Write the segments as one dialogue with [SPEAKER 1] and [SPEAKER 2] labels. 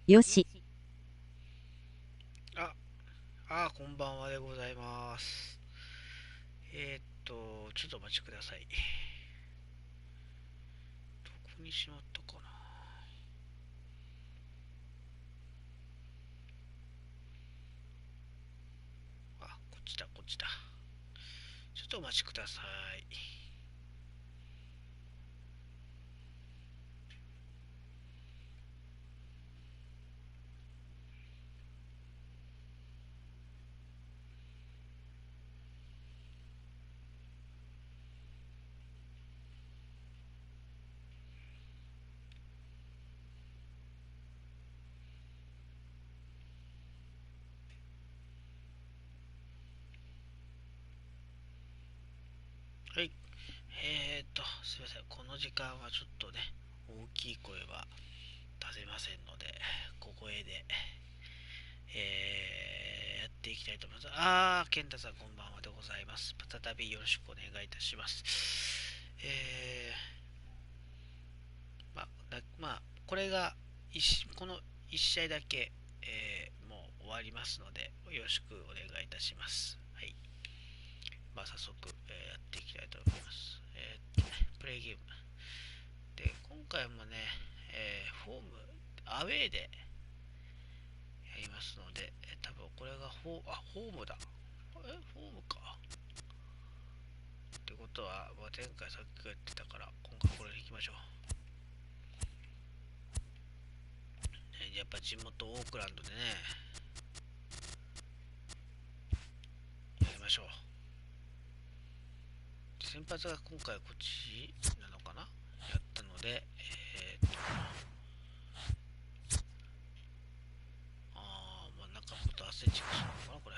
[SPEAKER 1] よし。
[SPEAKER 2] こんばんはでございます。ちょっとお待ちください。どこにしまったかな。こっちだ、こっちだ。ちょっとお待ちください。はい。すいません。この時間はちょっとね、大きい声は出せませんので、小声で、やっていきたいと思います。健太さんこんばんはでございます。再びよろしくお願いいたします。これがこの1試合だけ、もう終わりますので、よろしくお願いいたします。はい。早速、やっていきたいと思います。プレイゲーム。で、今回もね、アウェーでやりますので、多分これがホームだ。ホームか。ってことは、前回さっき言ってたから、今回これでいきましょう。やっぱ地元オークランドでね、やりましょう。先発が今回こっちなのかな、やったので、中本アスレチックスなのかな、これ。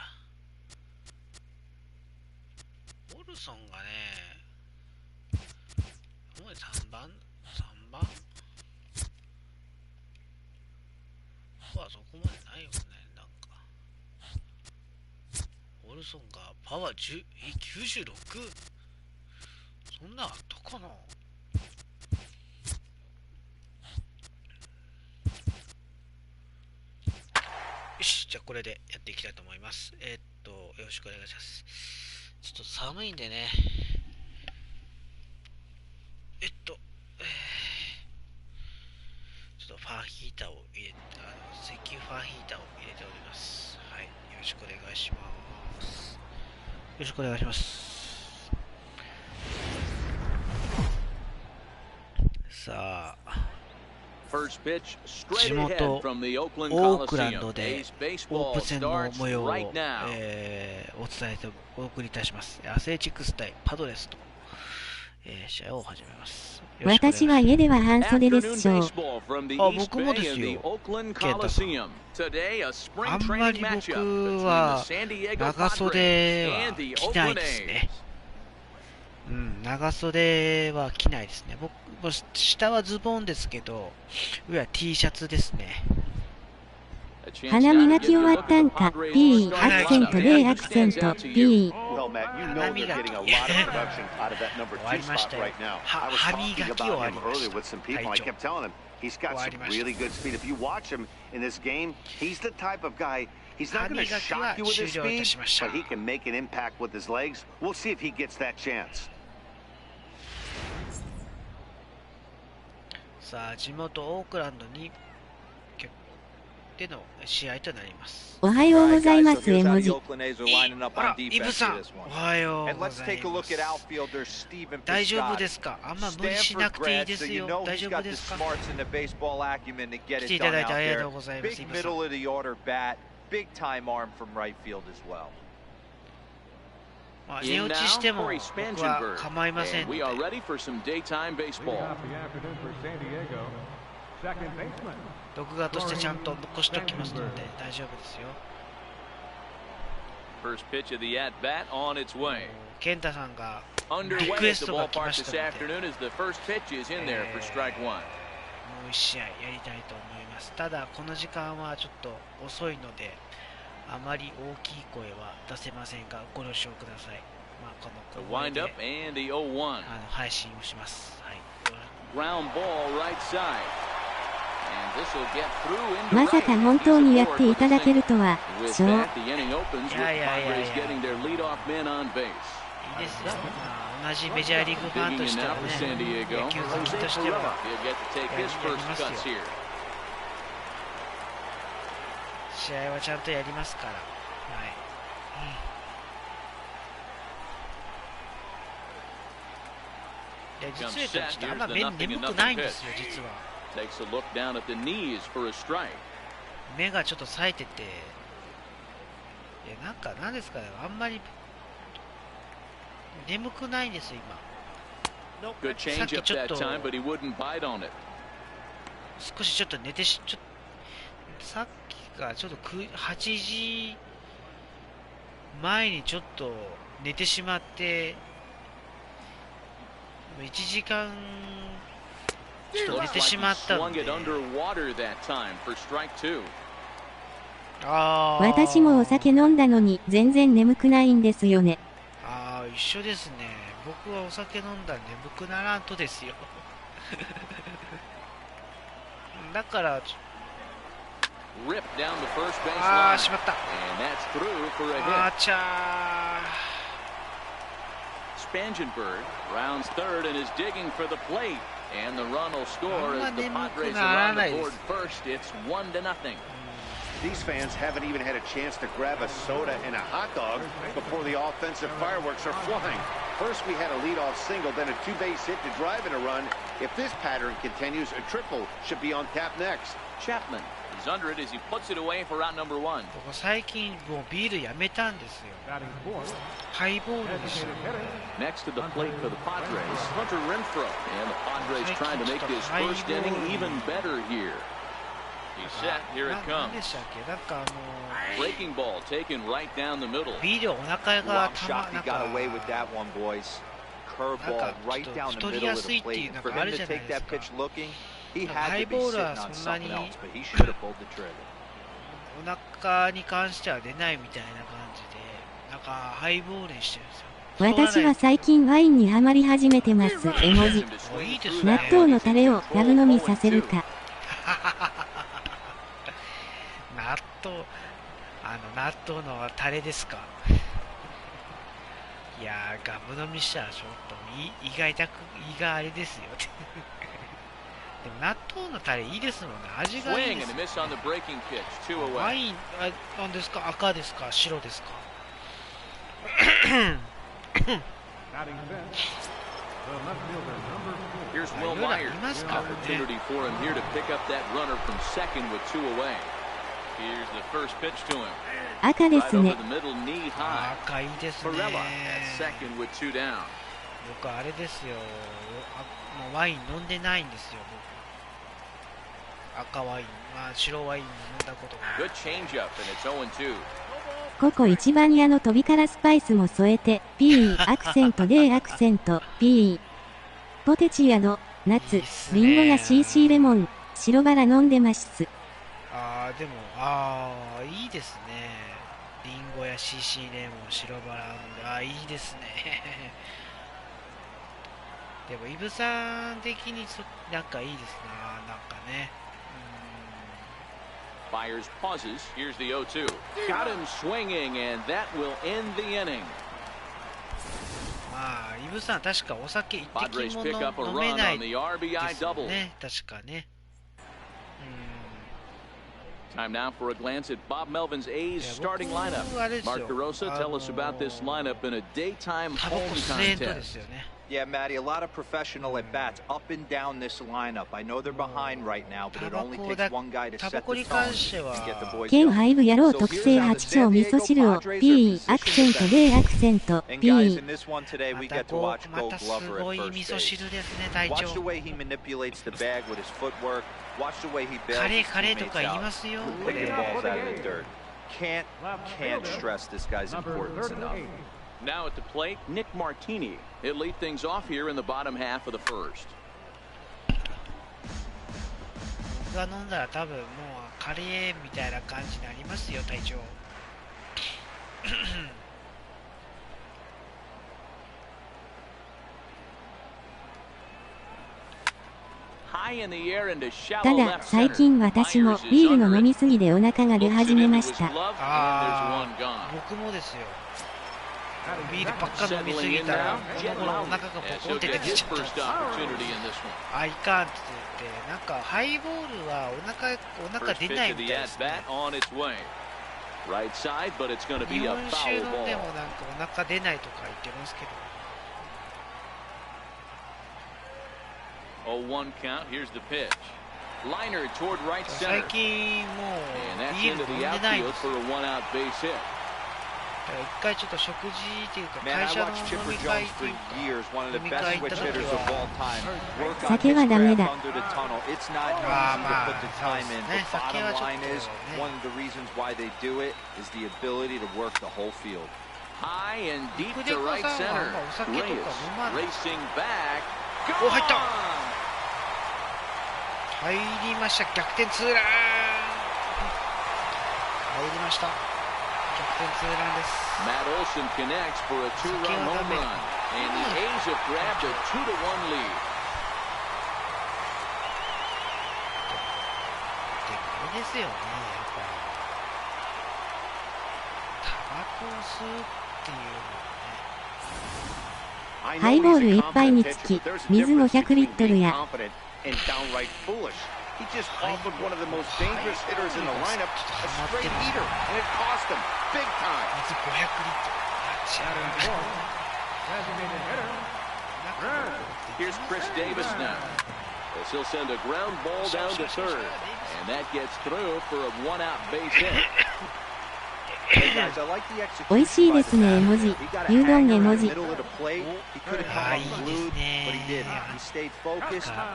[SPEAKER 2] オルソンがね、3番そこまでないよね。なんかオルソンがパワー96、そんなあったかな。よし、じゃあこれでやっていきたいと思います。よろしくお願いします。ちょっと寒いんでね、ちょっとファンヒーターを入れて、石油ファンヒーターを入れております。はい、よろしくお願いします。よろしくお願いします。さあ、地元オークランドでオープン戦の模様を、お送りいたします。アスレチックス対パドレスと、試合を始めます。
[SPEAKER 1] 私は家では半袖ですしょう。
[SPEAKER 2] 僕もですよ、ケンタさん。あんまり僕は長袖は着ないですね。長袖は着ないですね。僕も下はズボンですけど、上は T シャツですね。
[SPEAKER 1] 鼻磨き終わったんか。 B アクセント D アクセント B。
[SPEAKER 2] 鼻磨き終わりましたよ。歯磨き終わりました。隊長。
[SPEAKER 3] He's got some really good speed. If you watch him in this game, he's the type of guy. He's not going to shock you with his speed, but he can make an impact with his legs. We'll see if he gets that chance.
[SPEAKER 2] さあ、地元オークランドにでの試合となります。
[SPEAKER 1] おはようございます、絵文字。
[SPEAKER 2] イブさん、おはようございます。大丈夫ですか？あんま無理しなくていいですよ。大丈夫ですか？来ていただいてありがとうございます、イブさん。寝落ちしても僕は構いませんので。録画としてちゃんと残しておきますので大丈夫ですよ。健太さんがリクエストが来ましたので、もう一試合やりたいと思います。ただこの時間はちょっと遅いのであまり大きい声は出せませんがご了承ください。この声で配信をします。はい。
[SPEAKER 1] まさか本当にやっていただけるとは、そう。
[SPEAKER 2] いやいやいやいや。いいですよ。同じメジャーリーグファンとしてはね、野球好きとしてはやりますよ。試合はちゃんとやりますから。はい。いや、実は言うとちょっとあんま眠くないんですよ、実は。目がちょっと冴えてて、いや、なんですかね、あんまり眠くないんですよ、今。さっきちょっと、少しちょっと寝てさっきがちょっと8時前にちょっと寝てしまって、1時間ちょっと寝てしまったんで。
[SPEAKER 1] 私もお酒飲んだのに全然眠くないんですよね。
[SPEAKER 2] ああ、一緒ですね。僕はお酒飲んだら眠くならんとですよ。だからああ、しまった。あーちゃ
[SPEAKER 4] Spangenberg rounds third and is digging for the plate, and the run will score as the Padres are on the board first. It's 1-0.
[SPEAKER 3] These fans haven't even had a chance to grab a soda and a hot dog before the offensive fireworks are flying. First, we had a leadoff single, then a two-base hit to drive in a run. If this pattern continues, a triple should be on tap next.
[SPEAKER 4] Chapman is under it as he puts it away for out number one.
[SPEAKER 2] 僕最近もうビールやめたんですよ。ハイボールにしよう。
[SPEAKER 4] Next to the plate for the Padres, Hunter Renfroe, and the Padres trying to make this first inning even better here. He's set. Here it comes. Breaking ball taken right down the middle.
[SPEAKER 3] Long shot, he got away with that one, boys. Curveball right down the middle of the plate. For him to take that pitch looking, he had to be sitting on something else, but he should have pulled the trigger.
[SPEAKER 2] お腹に関しては出ないみたいな感じで、なんかハイボールにしてるんですよ。
[SPEAKER 1] 私は最近ワインにはまり始めてます。絵文字。納豆のタレをやぶ飲みさせるか。
[SPEAKER 2] 納豆のタレですか。いやー、ガブ飲みしたらちょっと胃があれですよ。でも納豆のタレいいですもんね。味がいいです。ワイン、なんですか？赤ですか？白ですか
[SPEAKER 4] ？Here's Will Myers. Opportunity for him here to pick up that runner from second with two away. Here's the first pitch to him.
[SPEAKER 1] 赤ですね。
[SPEAKER 2] 赤いいですね。
[SPEAKER 4] Perella at second with two down.
[SPEAKER 2] 僕あれですよ。もうワイン飲んでないんですよ。赤ワイン、白ワイン飲んだことがない。
[SPEAKER 4] Good changeup and it's 0-2.
[SPEAKER 1] ここ一番屋の飛びからスパイスも添えて P アクセント D アクセント P ポテチアド夏リンゴや CC レモン白バラ飲んでます。
[SPEAKER 2] でもいいですね。リンゴや CC レモン白バラ飲んでいいですね。でもイブさん的になんかいいですな。なんかね。
[SPEAKER 4] Byers pauses. Here's the 0-2. Got him swinging, and that will end the inning.
[SPEAKER 2] イブさん確かお酒一滴も飲めないですよね。確かね。
[SPEAKER 4] Time now for a glance at Bob Melvin's A's starting lineup. Mark DeRosa, tell us about this lineup in a daytime home contest.
[SPEAKER 5] Yeah, Matty, a lot of professional at-bats up and down this lineup. I know they're behind right now, but it only takes one guy to set the tone and get the boys
[SPEAKER 1] 県ハイブ野郎特製八丁味噌汁を P アクセント D アクセント P
[SPEAKER 5] guys, in this one today, we get to watch Gold Glover at first base. Watch the way he manipulates the bag with his footwork. Watch the way he bails his teammates out. Picking balls out of the dirt. Can't stress this guy's importance enough.
[SPEAKER 4] Now at the plate, Nick Martini. He'll lead things off here in the bottom half of the first.
[SPEAKER 2] 僕が飲んだら多分もうカレーみたいな感じになりますよ、隊長。
[SPEAKER 4] High
[SPEAKER 1] ただ、最近私もビールの飲みすぎでお腹が出始めました。
[SPEAKER 2] 僕もですよ。ビールばっか飲みすぎたら、お腹がボコンって出てきちゃったんですよ。あ、いかんって言って、なんかハイボールはお腹出ないみたいですね。日本酒飲んでもなんかお腹出ないとか言ってますけど。最近もうビール飲んでないんですよ。一回ちょっと食事っていうか会社の飲み会っていうか飲み会行った時は
[SPEAKER 1] 酒はダメだ。
[SPEAKER 2] まあまあそうですね。酒はちょっとね。福デコさんはお酒とか飲まない。お、入った。入りました。逆転ツーラン。入りました。逆転ツーランです。
[SPEAKER 4] Matt Olson connects for a two-run home run, and the A's have grabbed a 2-1 lead.
[SPEAKER 2] あれですよね、やっぱタバコを吸うっていうのはね。
[SPEAKER 1] ハイボール1杯につき水500リットルや。
[SPEAKER 3] He just offered one of the most dangerous hitters in the lineup a straight heater, and it cost him big time.
[SPEAKER 2] 水500リットル。
[SPEAKER 4] Here's Chris Davis now. As he'll send a ground ball down to third, and that gets through for a one-out base hit.
[SPEAKER 1] 美味しいですね絵文字。牛丼絵文字。
[SPEAKER 2] ああ、いいですね。中尾島の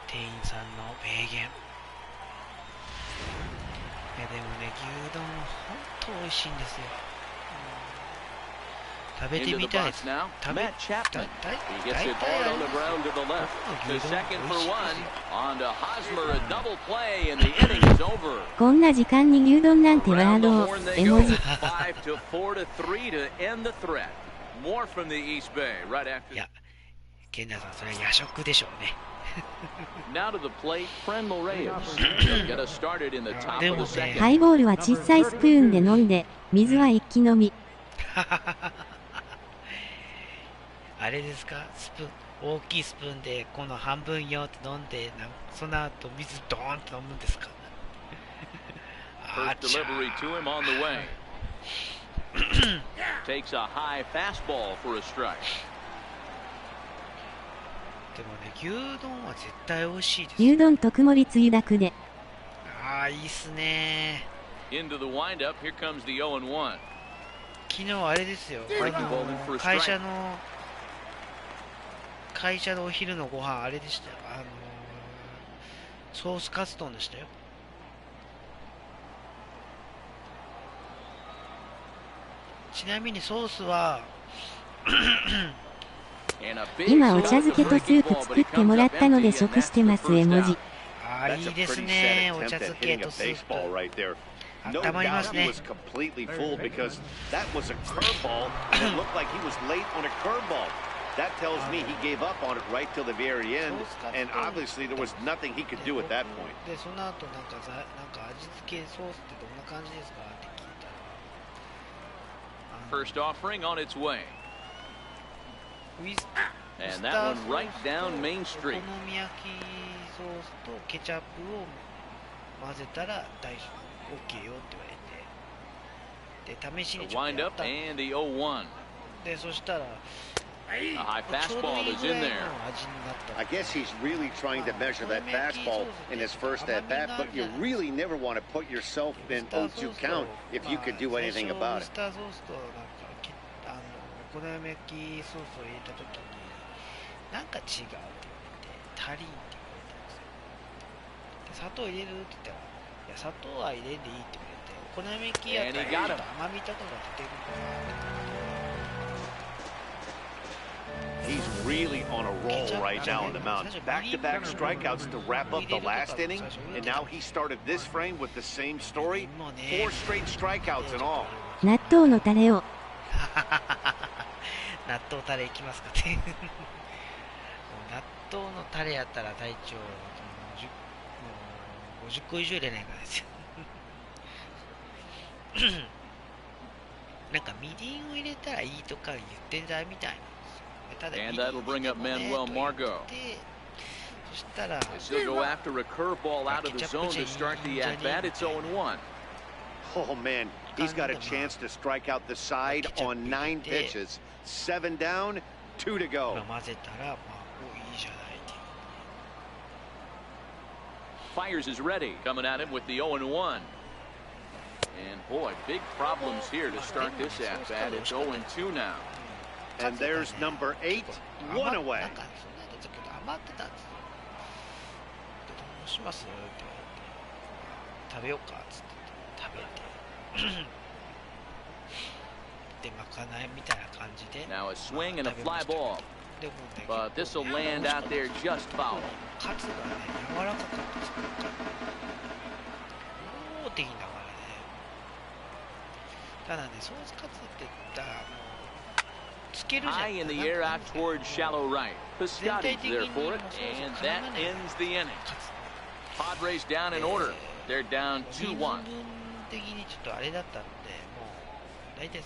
[SPEAKER 2] 店員さんの名言。でもね、牛丼本当美味しいんですよ。食べてみたいです。食べたい。大体
[SPEAKER 1] こんな時間に牛丼なんてワードを絵文字。
[SPEAKER 2] いや、ケンナさん、それは夜食でしょうね。
[SPEAKER 1] ハイボールは小さいスプーンで飲んで、水は一気飲み。
[SPEAKER 2] あれですか、大きいスプーンでこの半分よって飲んで、その後水ドーンって飲むんですか。あちゃでもね、牛丼は絶対美味しいです。
[SPEAKER 1] 牛丼特盛りつゆだくで。
[SPEAKER 2] ああ、いいっすね。昨日あれですよ、会社のお昼のご飯あれでしたよ。ソースカツ丼でしたよ。ちなみにソースは
[SPEAKER 1] 今お茶漬けとスープ作ってもらったので食してます絵文字。
[SPEAKER 2] ああ、いいですね、お茶漬けとスープ。温まりますね。
[SPEAKER 3] That tells me he gave up on it right till the very end, and obviously there was nothing he could do at that point.
[SPEAKER 2] で、その後なんか味付けソースってどんな感じですかって聞いたら。
[SPEAKER 4] First offering on its way. And that one right down Main Street.
[SPEAKER 2] お好み焼きソースとケチャップを混ぜたら大丈夫、OK よって言われて、で試しにちょっとやった。で、そしたら。
[SPEAKER 4] A high fastball is in there.
[SPEAKER 3] I guess he's really trying to measure that fastball in his first at bat, but you really never want to put yourself in 0-2 count if you could do anything about it.
[SPEAKER 2] スターソースとお好み焼きソースを入れた時になんか違うって言われて、足りんって言われたんですよ。で、砂糖入れるって言ったら、いや砂糖は入れんでいいって言われて、お好み焼きやったらちょっと甘みとかが出てるから。
[SPEAKER 3] He's really on a roll right now in the mound. Back-to-back strikeouts to wrap up the last inning, and now he started this frame with the same story. 4 straight strikeouts in all.
[SPEAKER 1] 納豆のタレを。
[SPEAKER 2] 納豆タレいきますかね。納当のタレやったら隊長50個以上入れないからですよ。なんかみりんを入れたらいいとか言ってたみたいなんですよ。ただみりんを入れてもねと言って、そしたら
[SPEAKER 4] He'll go after a curveball out of the zone to start the at bat. It's 0-1.
[SPEAKER 3] Oh man, he's got a chance to strike out the side on 9 pitches. 7 down, 2 to go.
[SPEAKER 2] 混ぜたらまあいいじゃないっていう。
[SPEAKER 4] Fires is ready, coming at him with the 0-1. And boy, big problems here to start this at bat. It's 0-2 now.
[SPEAKER 3] And there's number 8, 1 away.
[SPEAKER 2] なんかそんなやつけど余ってたんですよ。どうしますって言われて、食べようかっつって食べて、でまかないみたいな感じで。
[SPEAKER 4] Now a swing and a fly ball.
[SPEAKER 2] でもね、
[SPEAKER 4] But this will land out there just foul.
[SPEAKER 2] カツがね柔らかかったんですよ。大的ながらね。ただね、ソースカツって言ったらもうつけるじゃん。
[SPEAKER 4] High in the air out towards shallow right. Piscotty's there for it, and that ends the inning. Padres down in order. They're down 2-1.
[SPEAKER 2] 人数分的にちょっとあれだったんで、もう大体か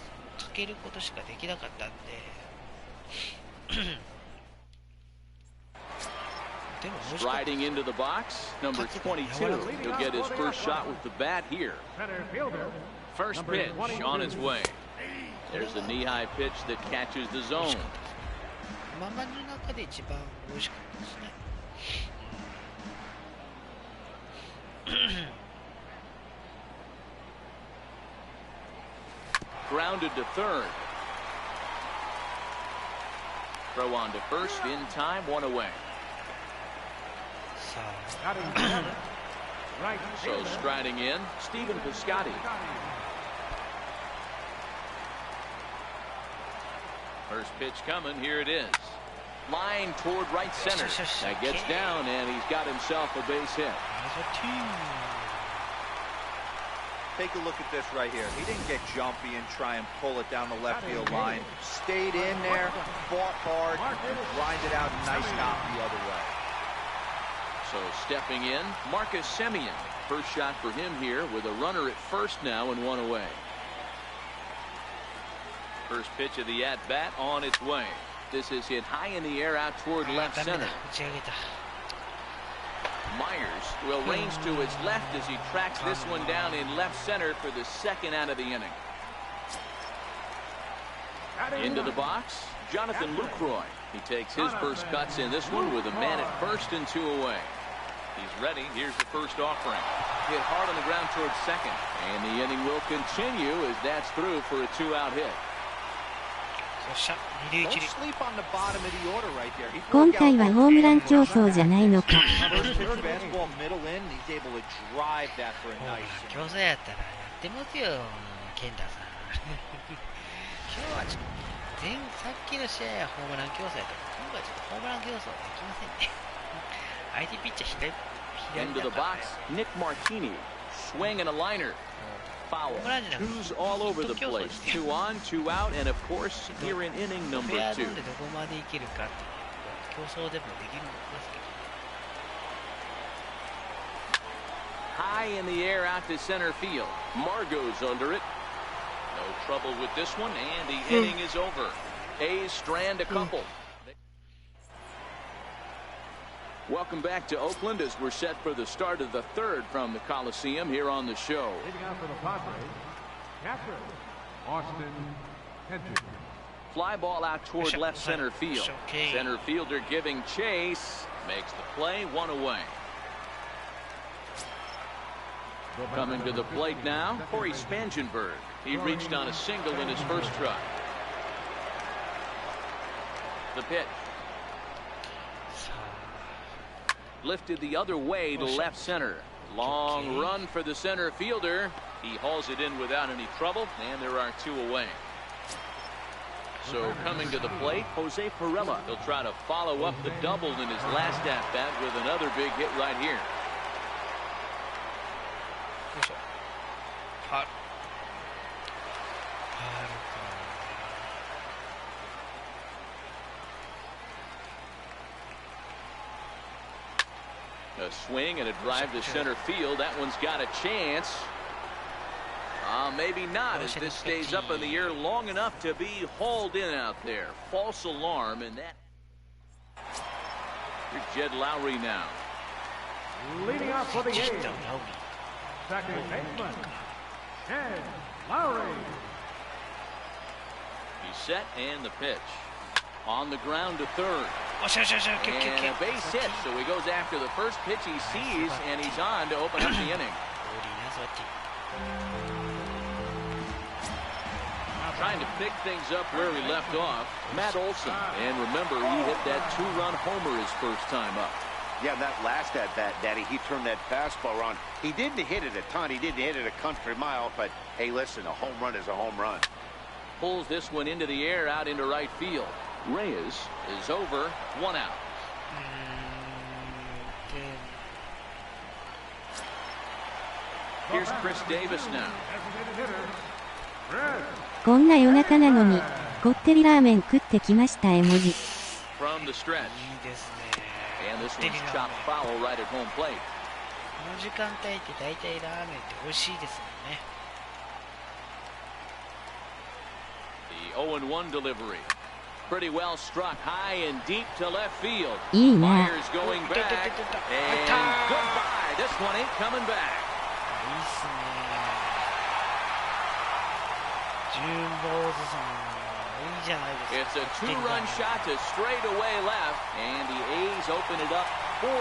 [SPEAKER 2] けることしかできなかったんで。
[SPEAKER 4] Striding into the box, number 22. He'll get his first shot with the bat here. First pitch on its way. There's a knee-high pitch that catches the zone.
[SPEAKER 2] 今までの中で一番美味しかったですね。
[SPEAKER 4] Grounded to third. Throw on to first in time, 1 away. So striding in, Stephen Piscotty. First pitch coming, here it is. Line toward right center. That gets down, and he's got himself a base hit.
[SPEAKER 5] Take a look at this right here. He didn't get jumpy and try and pull it down the left field line. Stayed in there, fought hard, and grinded out a nice knock the other way.
[SPEAKER 4] So stepping in, Marcus Semien. First shot for him here with a runner at first now and 1 away. First pitch of the at-bat on its way. This is hit high in the air out toward left center. Myers will range to his left as he tracks this one down in left center for the second out of the inning. Into the box, Jonathan Lucroy. He takes his first cuts in this one with a man at first and 2 away. He's ready. Here's the first offering. Hit hard on the ground towards second. And the inning will continue as that's through for a 2-out hit.
[SPEAKER 1] 今回はホームラン競争じゃないのか。
[SPEAKER 2] 競争やったらやってますよ、健太さん。今日はちょっとさっきの試合はホームラン競争やったけど、今回ちょっとホームラン競争できませんね。相手ピッチャー左
[SPEAKER 4] Into the box, Nick Martini. Swing and a liner. Foul. Two's all over the place. 2 on, 2 out, and of course, here in inning number 2. High in the air out to center field. Margot's under it. No trouble with this one, and the inning is over. A's strand a couple. Welcome back to Oakland as we're set for the start of the third from the Coliseum here on the show. Fly ball out toward left center field. Center fielder giving chase. Makes the play, 1 away. Coming to the plate now, Corey Spangenberg. He reached on a single in his first try. The pitch. Lifted the other way to left center. Long run for the center fielder. He hauls it in without any trouble, and there are 2 away. So coming to the plate, Jose Pirela. He'll try to follow up the double in his last at-bat with another big hit right here.
[SPEAKER 2] Hot.
[SPEAKER 4] A swing and a drive to center field. That one's got a chance. Maybe not, as this stays up in the air long enough to be hauled in out there. False alarm, and that. Here's Jed Lowry now.
[SPEAKER 6] Leading off for the game, second baseman, Jed Lowry.
[SPEAKER 4] He's set, and the pitch. On the ground to third. And a base hit, so he goes after the first pitch he sees, and he's on to open up the inning. Trying to pick things up where he left off, Matt Olson. And remember, he hit that 2-run homer his first time up.
[SPEAKER 3] Yeah, that last at-bat, Daddy, he turned that fastball around. He didn't hit it a ton. He didn't hit it a country mile, but hey, listen, a home run is a home run.
[SPEAKER 4] Pulls this one into the air out into right field. Reyes is over, 1 out. Here's Chris Davis now.
[SPEAKER 1] こんな夜中なのに、こってりラーメン食ってきました絵文字。
[SPEAKER 4] From the stretch. And this one's chopped foul right at home plate.
[SPEAKER 2] この時間帯って大体ラーメンって美味しいですもんね。
[SPEAKER 4] The 0-1 delivery. Pretty well struck high and deep to left field.
[SPEAKER 1] いいな。
[SPEAKER 4] Myers going back. And goodbye. This one ain't coming back.
[SPEAKER 2] いいっすね。ジューン坊主さん、いいじゃないですか。
[SPEAKER 4] It's a 2-run shot to straightaway left, and the A's open it up 4-1 now.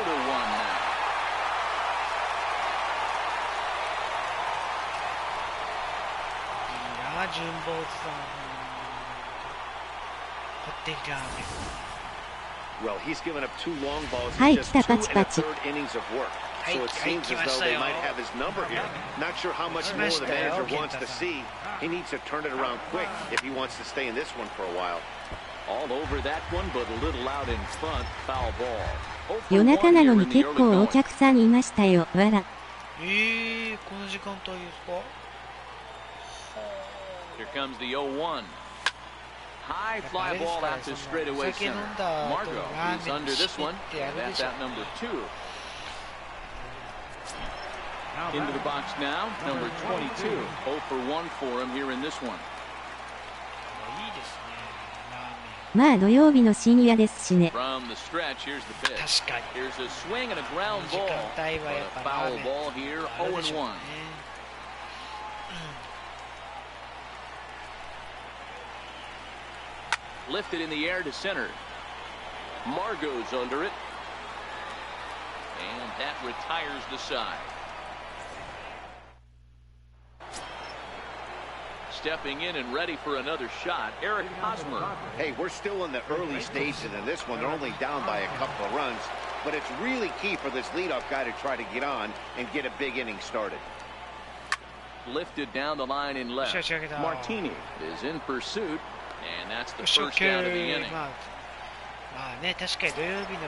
[SPEAKER 2] いいな、ジューン坊主さん。こってりラーメン。
[SPEAKER 3] Well, he's given up 2 long balls
[SPEAKER 1] はい、
[SPEAKER 3] in
[SPEAKER 1] 来
[SPEAKER 3] just
[SPEAKER 1] た
[SPEAKER 3] 2
[SPEAKER 1] パチ
[SPEAKER 3] and
[SPEAKER 1] パ
[SPEAKER 3] a
[SPEAKER 1] チ。
[SPEAKER 3] third innings of work. So it seems as though they might have his number here. Not sure how much more the manager wants to see. He needs to turn it around quick if he wants to stay in this one for a while.
[SPEAKER 4] All over that one, but a little out in front. Foul ball.
[SPEAKER 1] 夜中なのに結構お客さんいましたよ、わら。
[SPEAKER 2] この時間帯ですか？
[SPEAKER 4] Here comes the 0-1. High fly ball out to straightaway center. Margot is under this one. That's at number 2. Into the box now, number 22. 0 for 1 for him here in this one.
[SPEAKER 2] いいですね、ラーメン。
[SPEAKER 1] まあ土曜日の深夜ですしね。
[SPEAKER 4] From the stretch, here's the pitch.
[SPEAKER 2] 確かに。
[SPEAKER 4] Here's a swing and a ground ball. But a foul ball here, 0-1. Lifted in the air to center. Margot's under it. And that retires the side. Stepping in and ready for another shot, Eric Hosmer.
[SPEAKER 3] Hey, we're still in the early stages in this one. They're only down by a couple of runs, but it's really key for this leadoff guy to try to get on and get a big inning started.
[SPEAKER 4] Lifted down the line in left. Martini is in pursuit, and that's the first out of the inning.
[SPEAKER 2] まあね、確かに土曜日の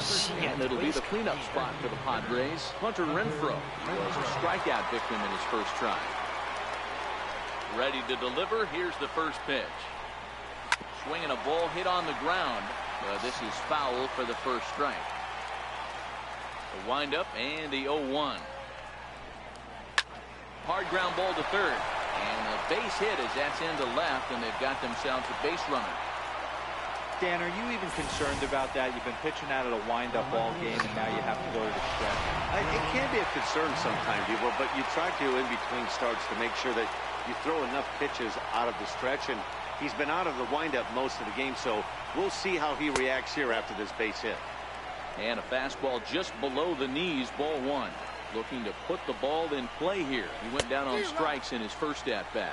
[SPEAKER 2] 深夜
[SPEAKER 4] And it'll be the cleanup spot for the Padres. Hunter Renfroe was a strikeout victim in his first try. Ready to deliver. Here's the first pitch. Swinging a ball hit on the ground. This is foul for the first strike. The windup and the 0-1. Hard ground ball to third. And a base hit as that's into left, and they've got themselves a base runner.
[SPEAKER 5] Dan, are you even concerned about that? You've been pitching out of a wind-up ball game, and now you have to go to the stretch.
[SPEAKER 3] It can be a concern sometimes, Evo, but you try to in between starts to make sure that you throw enough pitches out of the stretch, and he's been out of the windup most of the game, so we'll see how he reacts here after this base hit.
[SPEAKER 4] And a fastball just below the knees, ball 1. Looking to put the ball in play here. He went down on strikes in his first at-bat.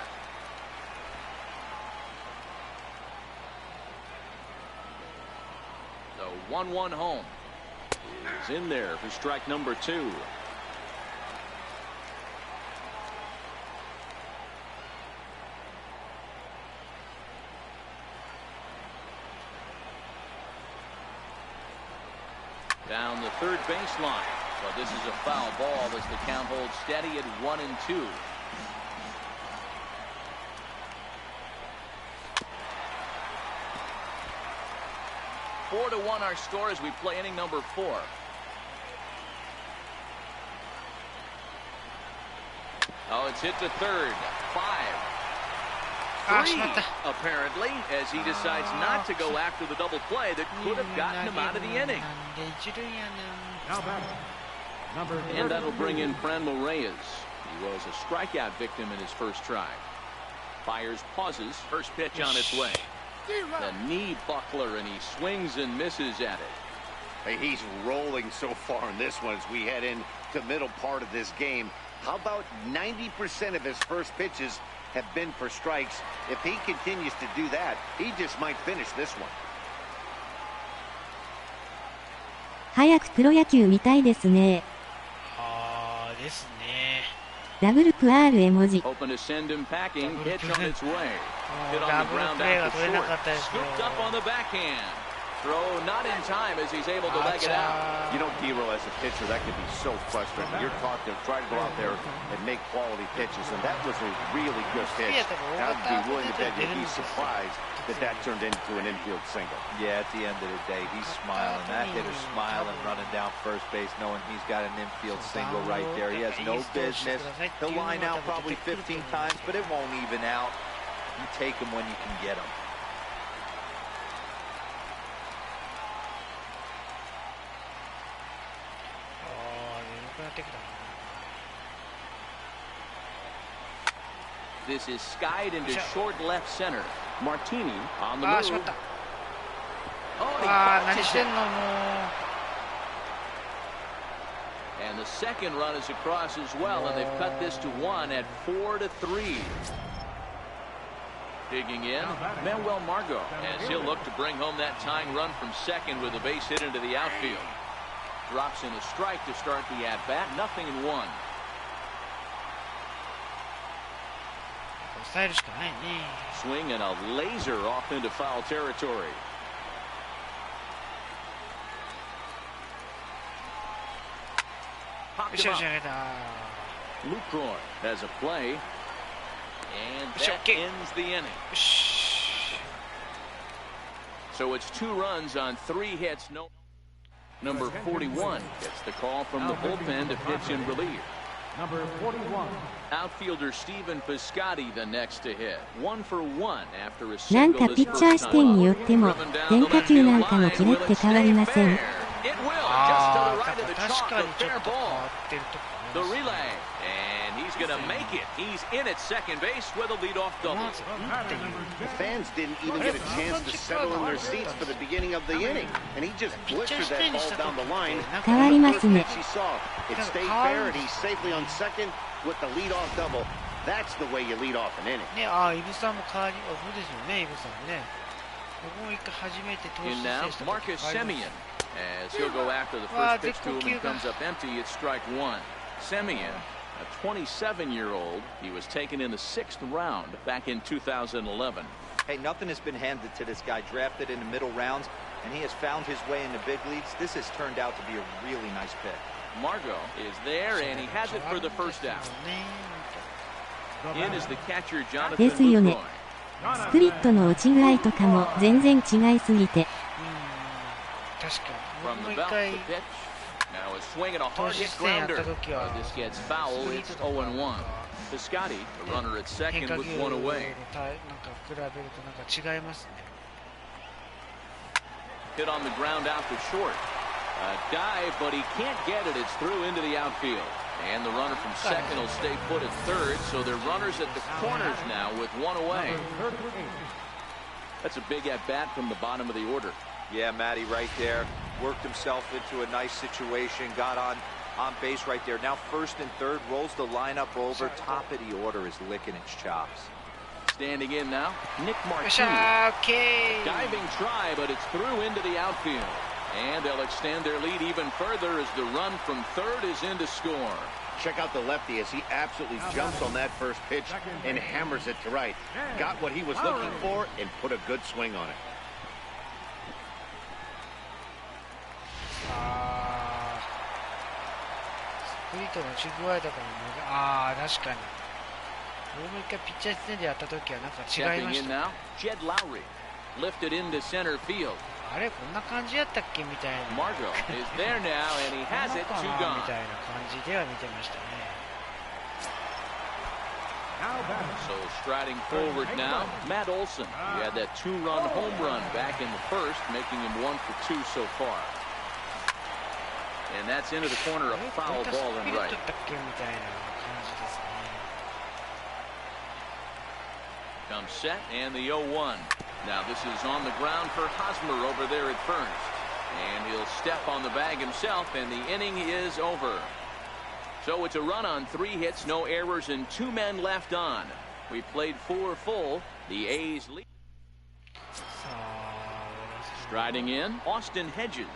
[SPEAKER 4] The 1-1 home is in there for strike number 2. Down the third baseline. But this is a foul ball as the count holds steady at 1-2. Four to 1 our score as we play inning number 4. Oh, it's hit to third. 5-3, apparently, as he decides not to go after the double play that could have gotten him out of the inning. And that'll bring in Franmil Reyes. He was a strikeout victim in his first try. Fires, pauses, first pitch on its way. The knee buckler, and he swings and misses at it.
[SPEAKER 3] Hey, he's rolling so far in this one as we head into the middle part of this game. How about 90% of his first pitches have been for strikes? If he continues to do that, he just might finish this one.
[SPEAKER 1] 早くプロ野球見たいですね。
[SPEAKER 2] ですね。
[SPEAKER 1] ダブルプ R 絵文字。
[SPEAKER 4] Open to send him packing. Pitch on its way. Hit on the ground out to short. Scooped up on the backhand. Throw not in time as he's able to leg it out.
[SPEAKER 3] You know, D-Roll, as a pitcher, that can be so frustrating. You're taught to try to go out there and make quality pitches, and that was a really good pitch. I'd be willing to bet you'd be surprised that that turned into an infield single.
[SPEAKER 5] Yeah, at the end of the day, he's smiling. That hitter's smiling, running down first base, knowing he's got an infield single right there. He has no business. He'll line out probably 15 times, but it won't even out. You take him when you can get him.
[SPEAKER 4] This is skied into short left center. Martini on the move. And the second run is across as well, and they've cut this to 1 at 4-3. Digging in, Manuel Margot, as he'll look to bring home that tying run from second with a base hit into the outfield. Drops in a strike to start the at-bat, 0-1. Swing and a laser off into foul territory. Lucroy has a play, and that ends the inning. So it's 2 runs on 3 hits. No. Number 41 gets the call from the bullpen to pitch in relief.
[SPEAKER 6] Number 41.
[SPEAKER 4] Outfielder Stephen Piscotty the next to hit. 1 for 1 after a
[SPEAKER 1] なんか
[SPEAKER 4] single
[SPEAKER 1] ピ
[SPEAKER 4] this
[SPEAKER 1] ッチャー
[SPEAKER 4] first
[SPEAKER 1] 視点
[SPEAKER 4] time
[SPEAKER 1] に
[SPEAKER 4] up.
[SPEAKER 1] よっても変化球なんかのキレって変わりません。
[SPEAKER 4] It will, just to the right of the chalk, the fair ball. The relay, and he's going to make it. He's in at second base with a leadoff double.
[SPEAKER 3] The fans didn't even get a chance to settle in their seats for the beginning of the inning, and he just blistered that ball down the line.
[SPEAKER 1] 変わりますね。
[SPEAKER 3] She saw it stayed fair, and he's safely on second with the leadoff double. That's the way you lead off an inning.
[SPEAKER 2] ね、イブさんも変わり、そうですよね、イブさんね。僕も一回初めて投手
[SPEAKER 4] In
[SPEAKER 2] 選
[SPEAKER 4] now,
[SPEAKER 2] 手と
[SPEAKER 4] Marcus Semien, as he'll go after the first pitch to him and comes up empty. It's strike 1. Semien, a 27-year-old, he was taken in the 6th round back in 2011.
[SPEAKER 5] Hey, nothing has been handed to this guy. Drafted in the middle rounds, and he has found his way in the big leagues. This has turned out to be a really nice pick.
[SPEAKER 4] Margot is there, and he has it for the first out. In is the catcher, Jonathan
[SPEAKER 1] ですよね。
[SPEAKER 4] Lucroy.
[SPEAKER 1] スプリットの落ち具合とかも全然違いすぎて。
[SPEAKER 2] 確かに。
[SPEAKER 4] From
[SPEAKER 2] 僕も
[SPEAKER 4] the
[SPEAKER 2] 一
[SPEAKER 4] belt
[SPEAKER 2] 回
[SPEAKER 4] to pitch. Now a swing and a
[SPEAKER 2] 投
[SPEAKER 4] hard
[SPEAKER 2] 手
[SPEAKER 4] hit
[SPEAKER 2] 戦やった
[SPEAKER 4] grounder.
[SPEAKER 2] 時は
[SPEAKER 4] This gets foul. It's 0-1. Piscotty, the runner at
[SPEAKER 2] 変
[SPEAKER 4] second
[SPEAKER 2] 化
[SPEAKER 4] with
[SPEAKER 2] 球
[SPEAKER 4] one
[SPEAKER 2] の
[SPEAKER 4] away.
[SPEAKER 2] なんか比べるとなんか違いますね。
[SPEAKER 4] Hit on the ground out to short. A dive, but he can't get it. It's through into the outfield. And the runner from second will stay put at third, so they're runners at the corners now with one away. That's a big at-bat from the bottom of the order.
[SPEAKER 5] Yeah, Matty right there. Worked himself into a nice situation. Got on base right there. Now first and third. Rolls the lineup over. Top of the order is licking its chops.
[SPEAKER 4] Standing in now, Nick Martini.
[SPEAKER 2] OK!
[SPEAKER 4] Diving try, but it's through into the outfield. And they'll extend their lead even further as the run from third is in to score.
[SPEAKER 3] Check out the lefty as he absolutely jumps on that first pitch and hammers it to right. Got what he was looking for and put a good swing on it.
[SPEAKER 2] スプリットのち具合とかも確かに。僕も一回ピッチャー戦でやった時はなんか違いま
[SPEAKER 4] Stepping
[SPEAKER 2] し
[SPEAKER 4] in
[SPEAKER 2] た。
[SPEAKER 4] now, Jed Lowry. Lifted into center field.
[SPEAKER 2] あれこんな感じやったっけみたいな。
[SPEAKER 4] Margot is there now, and he has it. 2
[SPEAKER 2] み
[SPEAKER 4] gone.
[SPEAKER 2] たいな感じでは見てましたね。
[SPEAKER 4] So striding forward now, Matt Olson. He had that 2-run home run back in the first, making him 1 for 2 so far. And that's into the corner, a foul ball and right. Comes set and the 0-1. Now this is on the ground for Hosmer over there at first. And he'll step on the bag himself, and the inning is over. So it's a run on 3 hits, no errors, and 2 men left on. We played 4 full. The A's lead. Striding in, Austin Hedges.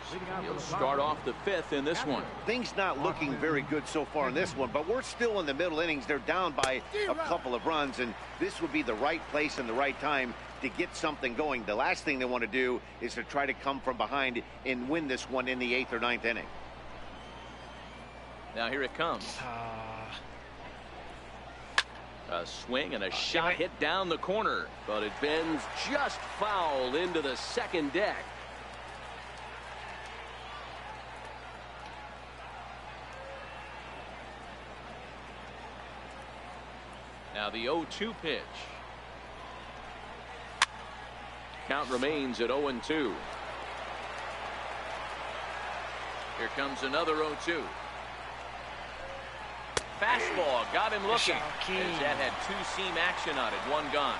[SPEAKER 4] He'll start off the 5th in this one.
[SPEAKER 3] Things not looking very good so far in this one, but we're still in the middle innings. They're down by a couple of runs, and this would be the right place and the right time to get something going. The last thing they want to do is to try to come from behind and win this one in the 8th or 9th inning.
[SPEAKER 4] Now here it comes. A swing and a shot hit down the corner, but it bends just foul into the second deck. Now the 0-2 pitch. Count remains at 0-2. Here comes another 0-2. Fastball got him looking, as that had 2-seam action on it, 1 gone.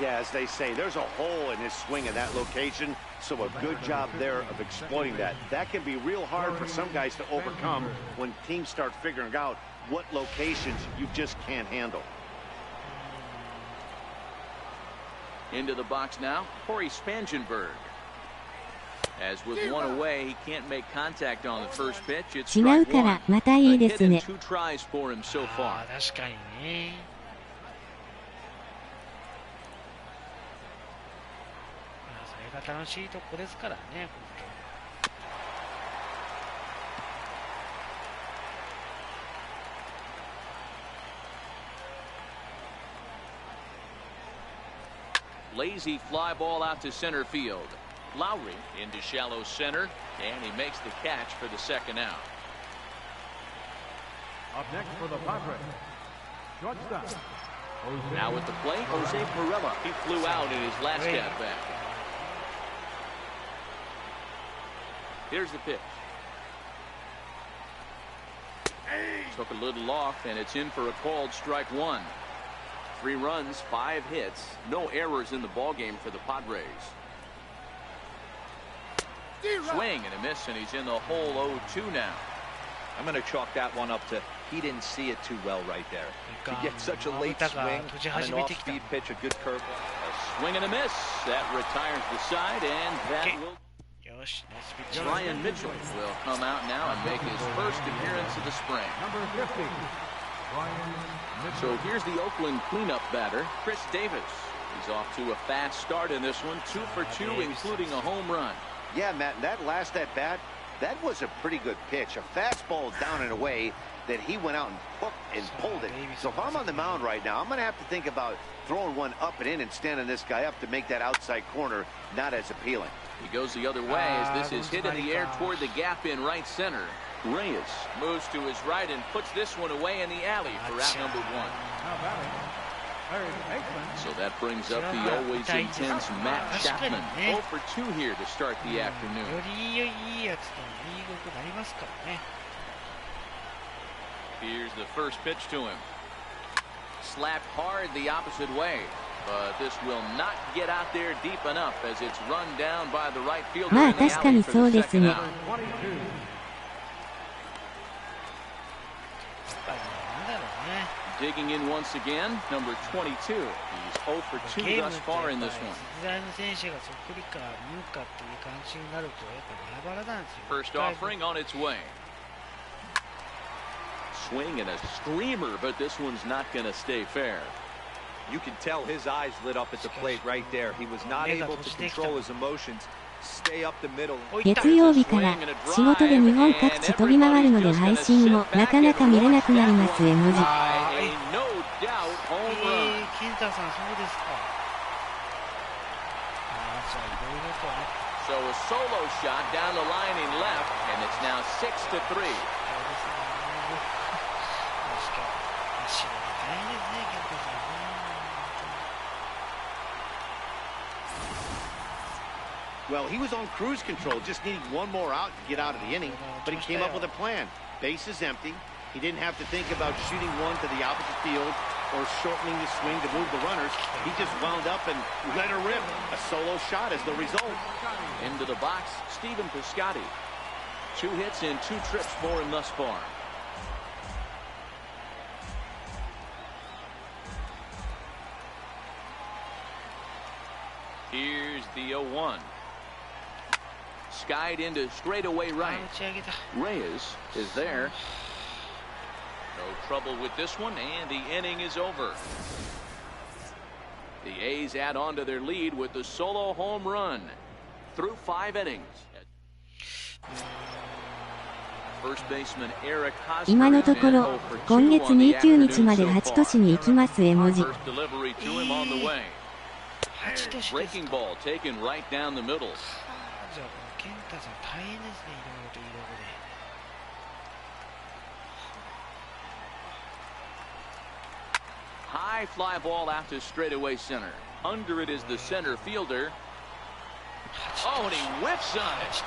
[SPEAKER 3] Yeah, as they say, there's a hole in his swing in that location, so a good job there of exploiting that. That can be real hard for some guys to overcome when teams start figuring out what locations you just can't handle.
[SPEAKER 4] Into the box now, Corey Spangenberg. As with 1 away, he can't make contact on the first pitch. It's strike 1. A hit and 2 tries for him so far.
[SPEAKER 2] 確かにね。それが楽しいとこですからね。
[SPEAKER 4] Lazy fly ball out to center field. Lowry into shallow center, and he makes the catch for the second out.
[SPEAKER 6] Up next for the Padres, shortstop.
[SPEAKER 4] Now at the plate, Jose Pirela. He flew out in his last at bat. Here's the pitch. Took a little off, and it's in for a called strike 1. 3 runs, 5 hits, no errors in the ballgame for the Padres. Swing and a miss, and he's in the hole 0-2 now.
[SPEAKER 5] I'm going to chalk that one up to he didn't see it too well right there. To get such a late swing on an off-speed pitch, a good curveball.
[SPEAKER 4] A swing and a miss. That retires the side, and that will... Ryan Mitchell will come out now and make his first appearance of the spring.
[SPEAKER 6] Number 50, Ryan Mitchell.
[SPEAKER 4] So here's the Oakland cleanup batter, Chris Davis. He's off to a fast start in this one, 2 for 2, including a home run.
[SPEAKER 3] Yeah, Matt, that last at-bat, that was a pretty good pitch. A fastball down and away that he went out and hooked and pulled it. So if I'm on the mound right now, I'm going to have to think about throwing one up and in and standing this guy up to make that outside corner not as appealing.
[SPEAKER 4] He goes the other way as this is hit in the air toward the gap in right center. Reyes moves to his right and puts this one away in the alley for out number 1. So that brings up the always intense Matt Chapman. 0 for 2 here to start the afternoon. Here's the first pitch to him. Slapped hard the opposite way. But this will not get out there deep enough as it's run down by the right fielder in the alley for the second out. Digging in once again, number 22. He's 0 for 2 thus far in this one. First offering on its way. Swing and a screamer, but this one's not going to stay fair.
[SPEAKER 5] You can tell his eyes lit up at the plate right there. He was not able to control his emotions. Stay up the middle.
[SPEAKER 1] 月曜日から仕事で日本各地飛び回るので配信もなかなか見れなくなります絵文字。
[SPEAKER 4] So a solo shot down the line in left, and it's now 6-3.
[SPEAKER 3] Well, he was on cruise control, just needing one more out to get out of the inning, but he came up with a plan. Base is empty. He didn't have to think about shooting one to the opposite field or shortening the swing to move the runners. He just wound up and let her rip. A solo shot is the result.
[SPEAKER 4] Into the box, Stephen Piscotty. 2 hits and 2 trips for him thus far. Here's the 0-1. Skied into straightaway right. Reyes is there. No trouble with this one, and the inning is over. The A's add on to their lead with the solo home run through 5 innings. First baseman Eric Hosmer
[SPEAKER 1] 今のところ、今月29日まで8都市に行きます絵文字。
[SPEAKER 4] Breaking ball taken right down the middle. High fly ball out to straightaway center. Under it is the center fielder. Oh, and he whiffs on it.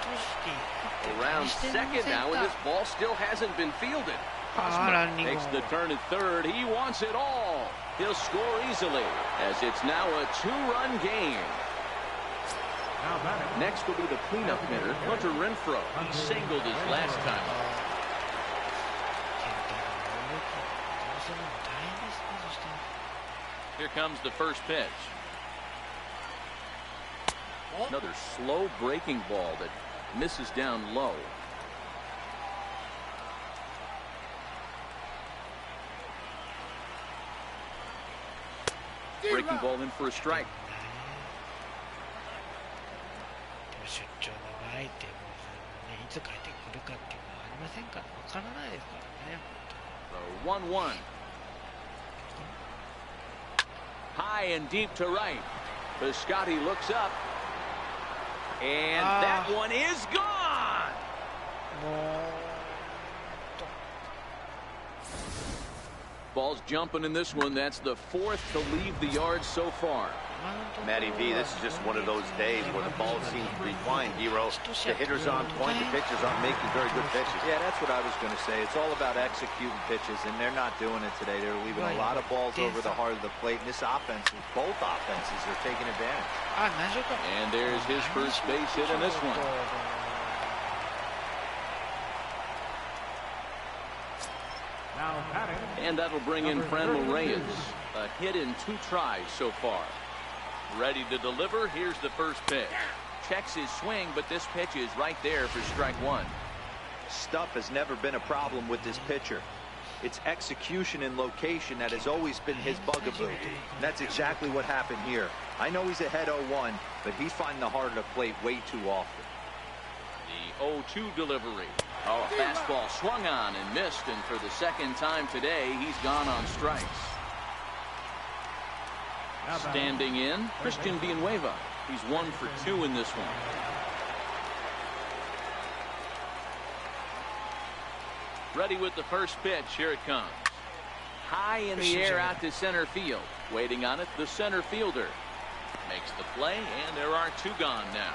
[SPEAKER 4] Around second now, and this ball still hasn't been fielded. Hosmer makes the turn at third. He wants it all. He'll score easily, as it's now a 2-run game. Next will be the cleanup hitter, Hunter Renfroe. He singled his last time. Here comes the first pitch. Another slow breaking ball that misses down low. Breaking ball in for a strike. So 1-1. High and deep to right. Piscotty looks up. And that one is gone. Ball's jumping in this one. That's the 4th to leave the yard so far.
[SPEAKER 3] Matty V, this is just one of those days where the ball seems to be flying, Hero. The hitter's on point, the pitchers aren't making very good pitches.
[SPEAKER 5] Yeah, that's what I was going to say. It's all about executing pitches, and they're not doing it today. They're leaving a lot of balls over the heart of the plate. And this offense, both offenses are taking advantage.
[SPEAKER 4] And there's his first base hit in this one. And that'll bring in Franmil Reyes. A hit in 2 tries so far. Ready to deliver. Here's the first pitch. Checks his swing, but this pitch is right there for strike 1.
[SPEAKER 5] Stuff has never been a problem with this pitcher. It's execution and location that has always been his bugaboo. And that's exactly what happened here. I know he's ahead 0-1, but he's finding the heart of the plate way too often.
[SPEAKER 4] The 0-2 delivery. Oh, a fastball swung on and missed, and for the second time today, he's gone on strikes. Standing in, Christian Villanueva. He's 1 for 2 in this one. Ready with the first pitch. Here it comes. High in the air out to center field. Waiting on it, the center fielder. Makes the play, and there are 2 gone now.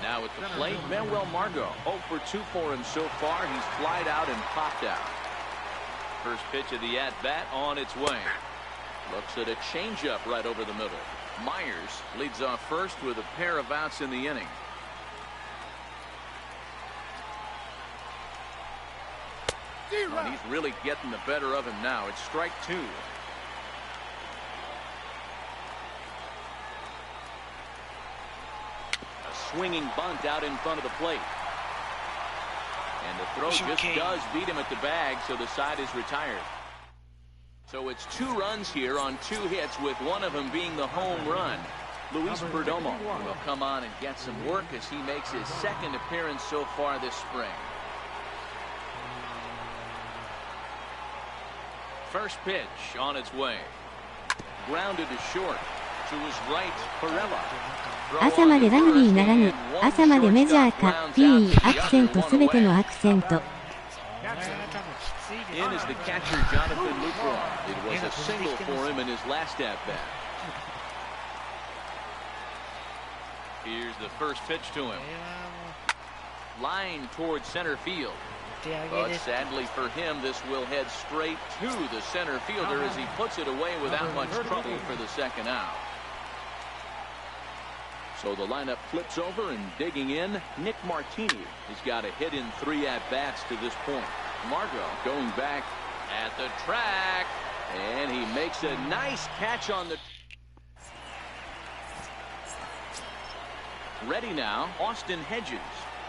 [SPEAKER 4] Now at the plate, Manuel Margot. 0 for 2 for him so far. He's flied out and popped out. First pitch of the at-bat on its way. Looks at a changeup right over the middle. Myers leads off first with a pair of outs in the inning. And he's really getting the better of him now. It's strike 2. A swinging bunt out in front of the plate. And the throw just does beat him at the bag, so the side is retired. So it's 2 runs here on 2 hits, with one of them being the home run. Luis Perdomo will come on and get some work as he makes his 2nd appearance so far this spring. First pitch on its way. Grounded to short.
[SPEAKER 1] 朝までラグビーならぬ、朝までメジャーか、P、アクセントすべてのアクセント。
[SPEAKER 4] In is the catcher, Jonathan Lupron. It was a single for him in his last at-bat. Here's the first pitch to him. Line towards center field. But sadly for him, this will head straight to the center fielder as he puts it away without much trouble for the second out. So the lineup flips over, and digging in, Nick Martini has got a hit in 3 at-bats to this point. Margot going back at the track, and he makes a nice catch on the... Ready now, Austin Hedges.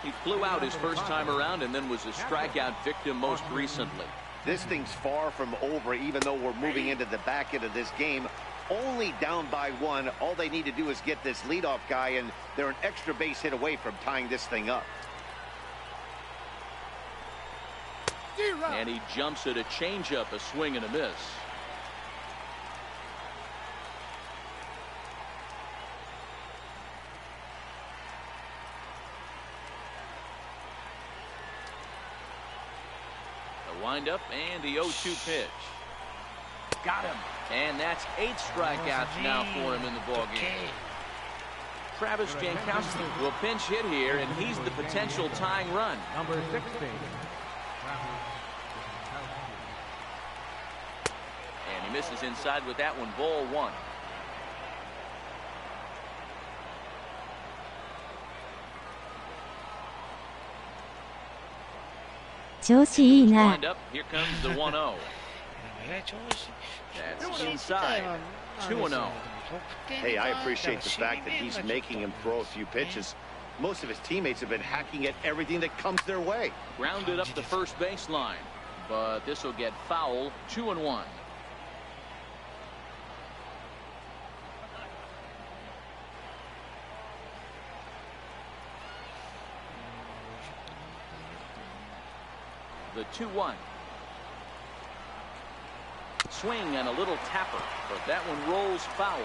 [SPEAKER 4] He flew out his first time around and then was a strikeout victim most recently.
[SPEAKER 3] This thing's far from over, even though we're moving into the back end of this game. Only down by 1. All they need to do is get this leadoff guy, and they're an extra base hit away from tying this thing up.
[SPEAKER 4] And he jumps at a changeup, a swing and a miss. The windup and the 0-2 pitch. Got him. And that's 8 strikeouts now for him in the ballgame. Travis Jankowski will pinch hit here, and he's the potential tying run.
[SPEAKER 6] Number 16.
[SPEAKER 4] And he misses inside with that one, ball 1. Wind up, here comes the 1-0. That's inside. 2-0.
[SPEAKER 3] Hey, I appreciate the fact that he's making him throw a few pitches. Most of his teammates have been hacking at everything that comes their way.
[SPEAKER 4] Grounded up the first baseline, but this will get foul. 2-1. The 2-1. Swing and a little tapper, but that one rolls foul.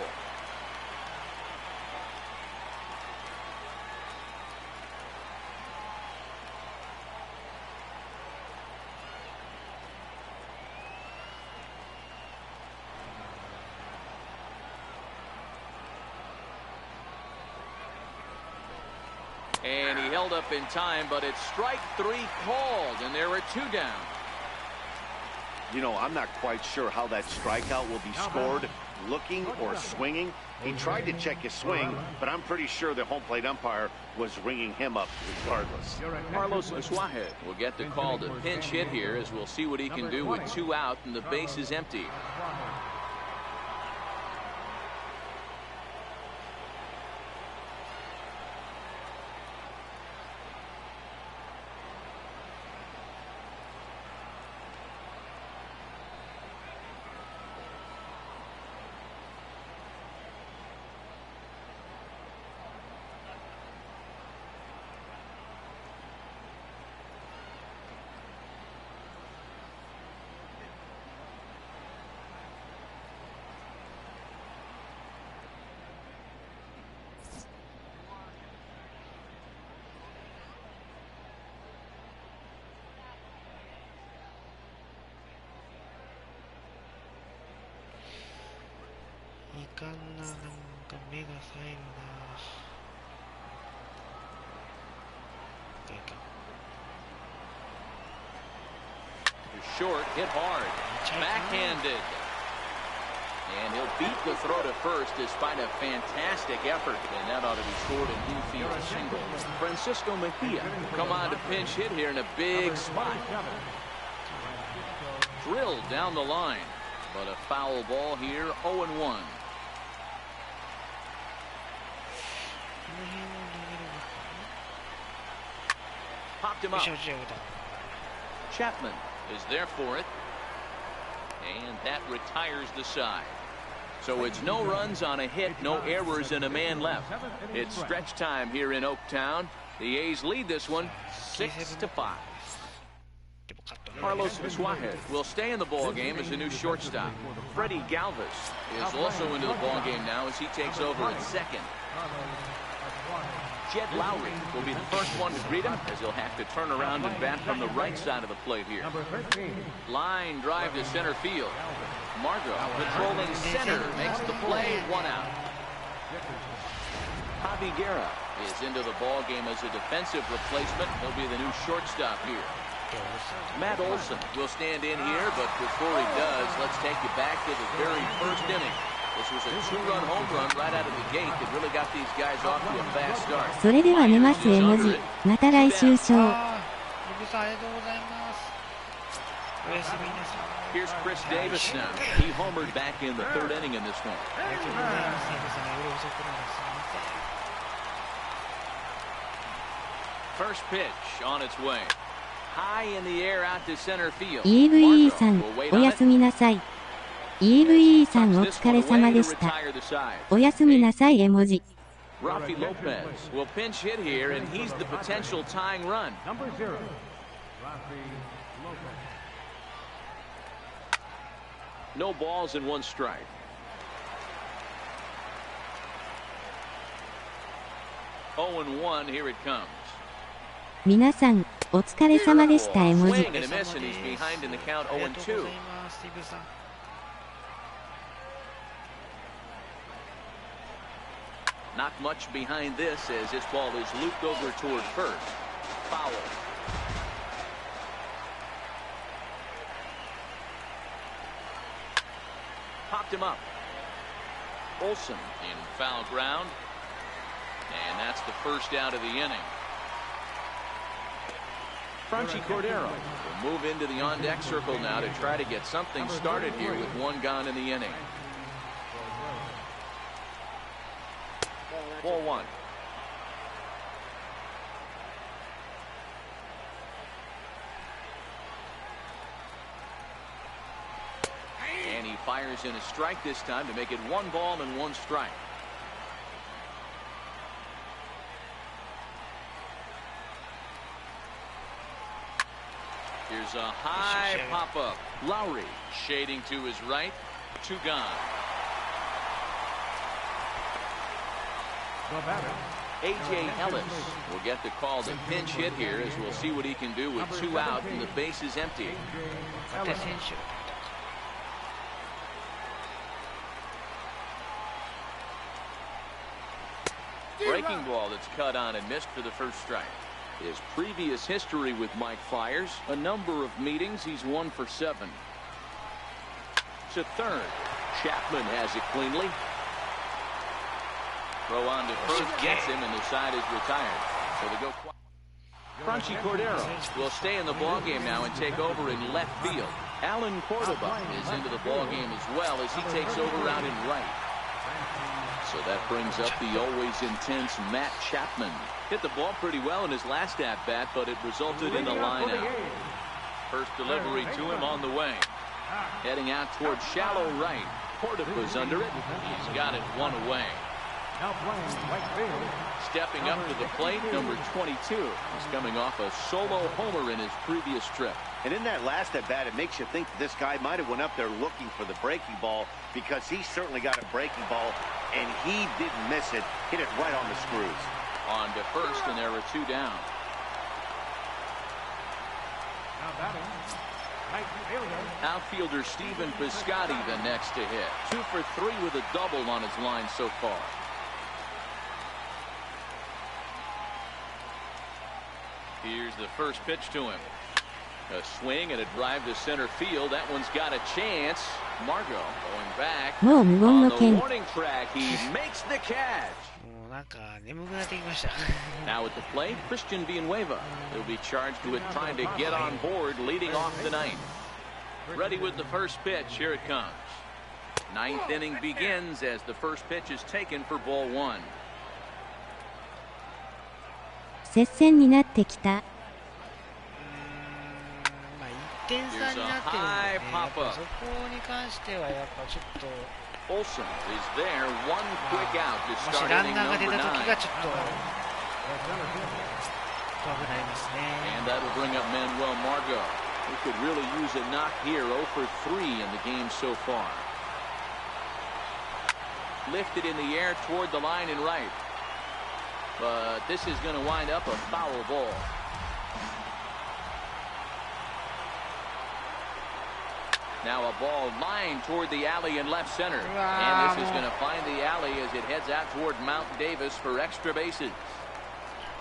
[SPEAKER 4] And he held up in time, but it's strike 3 called, and there are 2 down.
[SPEAKER 3] You know, I'm not quite sure how that strikeout will be scored, looking or swinging. He tried to check his swing, but I'm pretty sure the home plate umpire was ringing him up regardless.
[SPEAKER 4] Carlos Suarez will get the call to pinch hit here, as we'll see what he can do with 2 out and the base is empty. Short, hit hard, backhanded, and he'll beat the throw to first despite a fantastic effort, and that ought to be scored an infield single. Francisco Mejia come on to pinch hit here in a big spot. Drilled down the line, but a foul ball here, 0-1. Popped him up. Chapman is there for it, and that retires the side. So it's no runs on a hit, no errors, and a man left. It's stretch time here in Oaktown. The A's lead this one 6-5. Carlos Suarez will stay in the ball game as a new shortstop. Freddie Galvis is also into the ball game now as he takes over at second. Jed Lowry will be the first one to greet him as he'll have to turn around and bat from the right side of the plate here. Line drive to center field. Margot patrolling center makes the play, 1 out. Javi Guerra is into the ball game as a defensive replacement. He'll be the new shortstop here. Matt Olson will stand in here, but before he does, let's take you back to the very first inning. This was a 2-run home run right out of the gate that really got these guys off to a fast start.
[SPEAKER 1] それでは寝ます絵文字。また来週ショー。
[SPEAKER 4] Here's Chris Davis now. He homered back in the third inning in this one. First pitch on its way. High in the air out to center field.
[SPEAKER 1] EVE さん、おやすみなさい。EVE さんお疲れ様でした。おやすみなさい絵文字。
[SPEAKER 4] Rafi Lopez will pinch hit here, and he's the potential tying run.
[SPEAKER 6] Number 0, Rafi Lopez.
[SPEAKER 4] No balls and 1 strike. 0-1, here it comes.
[SPEAKER 1] 皆さん、お疲れ様でした絵文字。
[SPEAKER 4] Swing and a miss, and he's behind in the count 0-2. Not much behind this as this ball is looped over toward first. Foul. Popped him up. Olson in foul ground. And that's the first out of the inning. Franchi Cordero will move into the on-deck circle now to try to get something started here with 1 gone in the inning. Ball 1. And he fires in a strike this time to make it 1 ball and 1 strike. Here's a high pop-up. Lowry shading to his right. 2 gone. A.J. Ellis will get the call to pinch hit here as we'll see what he can do with 2 out and the base is empty. Breaking ball that's cut on and missed for the first strike. His previous history with Mike Fiers, a number of meetings, he's 1 for 7. To third. Chapman has it cleanly. Throw on to first gets him, and the side is retired. So they go. Franchi Cordero will stay in the ball game now and take over in left field. Alan Cordova is into the ball game as well as he takes over out in right. So that brings up the always intense Matt Chapman. Hit the ball pretty well in his last at-bat, but it resulted in a line-out. First delivery to him on the way. Heading out towards shallow right. Cordova's under it. He's got it 1 away.
[SPEAKER 6] Now playing right field.
[SPEAKER 4] Stepping up to the plate, number 22. He's coming off a solo homer in his previous trip.
[SPEAKER 3] And in that last at-bat, it makes you think that this guy might have went up there looking for the breaking ball, because he certainly got a breaking ball, and he didn't miss it. Hit it right on the screws.
[SPEAKER 4] On to first, and there are 2 down.
[SPEAKER 6] Now batting. Right fielder.
[SPEAKER 4] Outfielder Stephen Piscotty the next to hit. 2 for 3 with a double on his line so far. Here's the first pitch to him. A swing and a drive to center field. That one's got a chance. Margot going back. On the warning track, he makes the catch. Now at the plate, Christian Villanueva. He'll be charged with trying to get on board, leading off the 9th. Ready with the first pitch. Here it comes. 9th inning begins as the first pitch is taken for ball 1.
[SPEAKER 1] 接戦になってきた。
[SPEAKER 2] 1点差になってるので、そこに関してはやっぱちょっと
[SPEAKER 4] Olson is there, 1 quick out to
[SPEAKER 2] もし
[SPEAKER 4] start
[SPEAKER 2] ラン
[SPEAKER 4] inning
[SPEAKER 2] ナーが出
[SPEAKER 4] number
[SPEAKER 2] た時
[SPEAKER 4] 9.
[SPEAKER 2] がちょっと怖くなりますね。
[SPEAKER 4] And that'll bring up Manuel Margot. could really use a knock here. 0 for 3 in the game so far. Lifted in the air toward the line and right. But this is going to wind up a foul ball. Now a ball lined toward the alley in left center. And this is going to find the alley as it heads out toward Mount Davis for extra bases.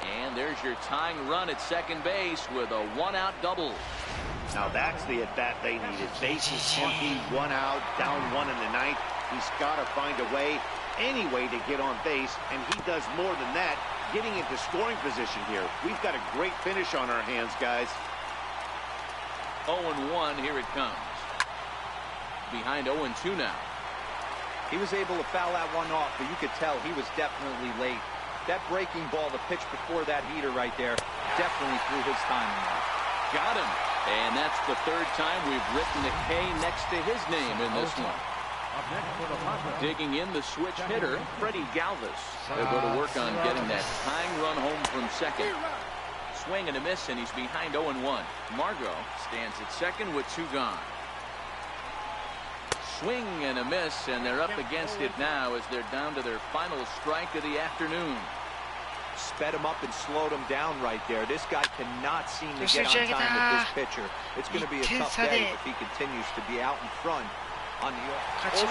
[SPEAKER 4] And there's your tying run at second base with a one-out double.
[SPEAKER 3] Now that's the at-bat they needed. Bases empty, 1 out, down 1 in the ninth. He's got to find a way, any way to get on base, and he does more than that, getting into scoring position here. We've got a great finish on our hands, guys.
[SPEAKER 4] 0-1, here it comes. Behind 0-2 now.
[SPEAKER 5] He was able to foul that one off, but you could tell he was definitely late. That breaking ball, the pitch before that heater right there, definitely threw his timing off.
[SPEAKER 4] Got him. And that's the third time we've written the K next to his name in this one. Digging in the switch hitter, Freddie Galvis. They'll go to work on getting that tying run home from second. Swing and a miss, and he's behind 0-1. Margot stands at second with 2 gone. Swing and a miss, and they're up against it now as they're down to their final strike of the afternoon.
[SPEAKER 5] Sped him up and slowed him down right there. This guy cannot seem to get on time with this pitcher. It's going to be a tough day if he continues to be out in front on the
[SPEAKER 4] Olsen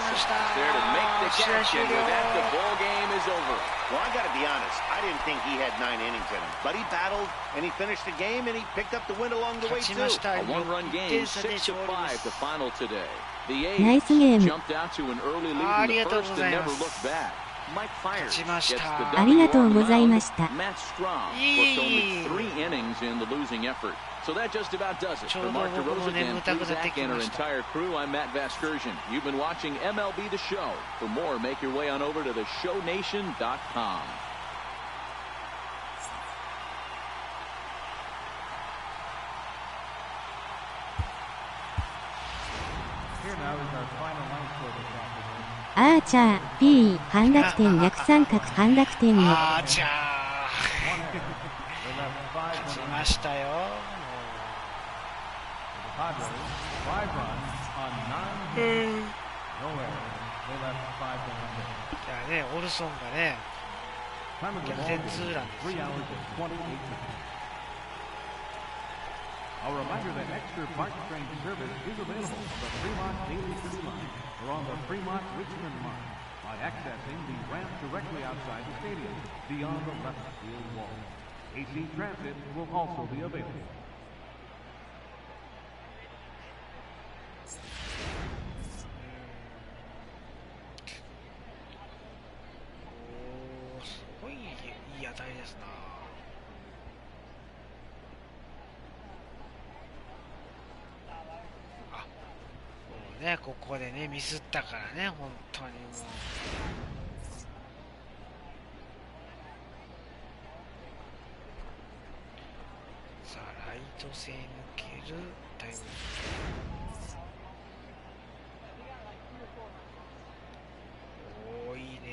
[SPEAKER 4] there to make the catch, and with that, the ball game is over.
[SPEAKER 3] Well, I got to be honest. I didn't think he had 9 innings in him, but he battled and he finished the game and he picked up the win along the way too.
[SPEAKER 4] A 1-run game, 6-5 the final today. The
[SPEAKER 1] Nice game.
[SPEAKER 4] Jumped out to an early lead in the first and never looked back. Mike Fiers gets the W
[SPEAKER 1] ありがとうございました。
[SPEAKER 4] Matt Strahm worked only 3 innings in the losing effort. So that just about does it. For Mark DeRosa and Zach and our entire crew, I'm Matt Vasgersian. You've been watching MLB The Show. For more, make your way on over to theshownation.com.
[SPEAKER 6] Here now is our final line score this afternoon.
[SPEAKER 1] アーチャー P 半濁点逆三角半濁点の
[SPEAKER 2] あーちゃー勝ちましたよ。
[SPEAKER 6] The Padres, 5 runs on 9 hits. No errors. They left 5 runs.
[SPEAKER 2] じゃあね、オルソンがね、
[SPEAKER 6] Time of the
[SPEAKER 2] 逆
[SPEAKER 6] ball
[SPEAKER 2] 転ツーラン
[SPEAKER 6] 3 hours and 28 minutes. A reminder that extra park train service is available on the Fremont Daily City Line or on the Fremont Richmond Line by accessing the ramp directly outside the stadium beyond the left field wall. AC Transit will also be available.
[SPEAKER 2] Oh, すごいいい当たりですな。ね、ここでねミスったからね、本当にもう。さあライト線抜けるタイム。おーいいね。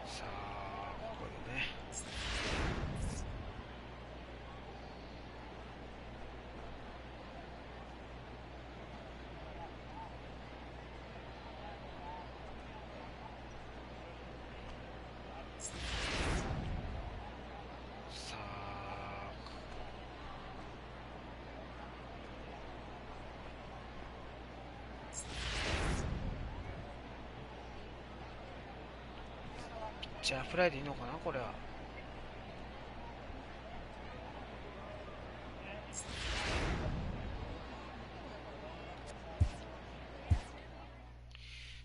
[SPEAKER 2] さあここでね。さあピッチャーフライでいいのかな、これは。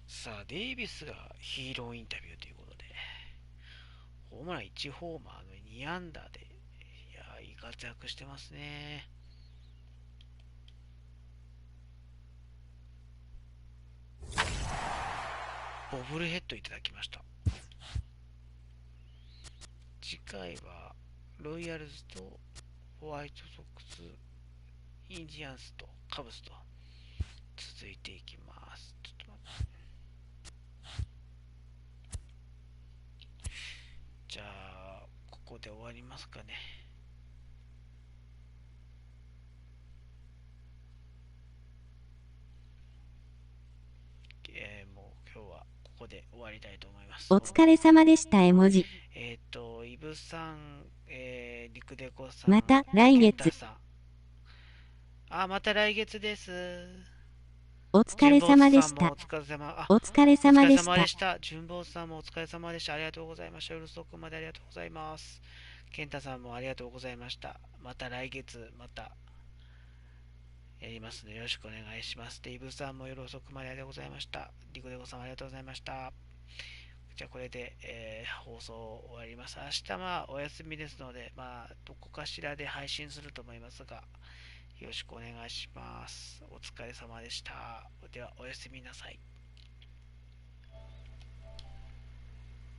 [SPEAKER 2] さあデイビスがヒーローインタビューということで、ホームラン1ホーマーの2安打で、いやーいい活躍してますね。ボブルヘッドいただきました。次回はロイヤルズとホワイトソックス、インディアンスとカブスと続いていきます。ちょっと待って。じゃあここで終わりますかね。もう今日はここで終わりたいと思います。
[SPEAKER 1] お疲れ様でした絵文字。
[SPEAKER 2] イブさん、リクデコさん、
[SPEAKER 1] また来月。
[SPEAKER 2] また来月です。
[SPEAKER 1] お疲れ様でした。
[SPEAKER 2] お疲れ様。
[SPEAKER 1] お疲れ様でした。
[SPEAKER 2] 純坊さんもお疲れ様でした。ありがとうございました。夜遅くまでありがとうございます。健太さんもありがとうございました。また来月、またやりますのでよろしくお願いします。で、イブさんも夜遅くまでありがとうございました。リクデコさんもありがとうございました。じゃあこれで、放送終わります。明日はお休みですので、どこかしらで配信すると思いますが、よろしくお願いします。お疲れ様でした。では、おやすみなさい。